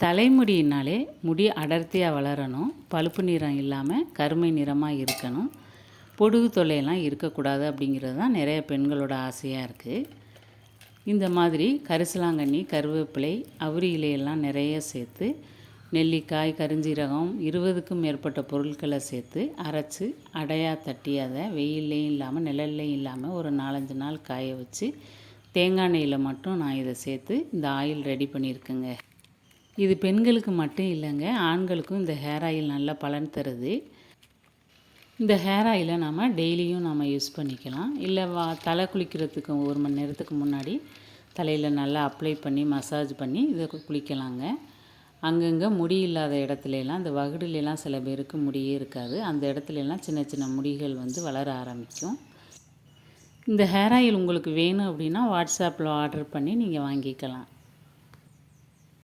தலைமுடினாலே முடி அடர்த்தியாக வளரணும், பழுப்பு நிறம் இல்லாமல் கருமை நிறமாக இருக்கணும், பொடுகு தொல்லையெல்லாம் இருக்கக்கூடாது அப்படிங்கிறது தான் நிறைய பெண்களோட ஆசையாக இருக்குது. இந்த மாதிரி கரிசலாங்கண்ணி, கருவேப்பிலை, அவுரி இலையெல்லாம் நிறைய சேர்த்து நெல்லிக்காய், கருஞ்சீரகம் 20க்கும் மேற்பட்ட பொருட்களை சேர்த்து அரைச்சி அடையாக தட்டி அதை வெயில்லையும் இல்லாமல் நிழல்லையும் இல்லாமல் ஒரு 4-5 நாள் காய வச்சு தேங்காய் எண்ணெயில் மட்டும் நான் இதை சேர்த்து இந்த ஆயில் ரெடி பண்ணியிருக்கேங்க. இது பெண்களுக்கு மட்டும் இல்லைங்க, ஆண்களுக்கும் இந்த ஹேர் ஆயில் நல்ல பலன் தருது. இந்த ஹேர் ஆயிலை நம்ம டெய்லியும் நம்ம யூஸ் பண்ணிக்கலாம். இல்லை தலை குளிக்கிறதுக்கு 1 மணி நேரத்துக்கு முன்னாடி தலையில் நல்லா அப்ளை பண்ணி மசாஜ் பண்ணி இதை குளிக்கலாங்க. அங்கங்கே முடி இல்லாத இடத்துலலாம், இந்த வகுடுலாம் சில பேருக்கு முடியே இருக்காது, அந்த இடத்துலலாம் சின்ன சின்ன முடிகள் வளர ஆரம்பிக்கும். இந்த ஹேர் ஆயில் உங்களுக்கு வேணும் அப்படின்னா வாட்ஸ்அப்பில் ஆர்டர் பண்ணி நீங்கள் வாங்கிக்கலாம்.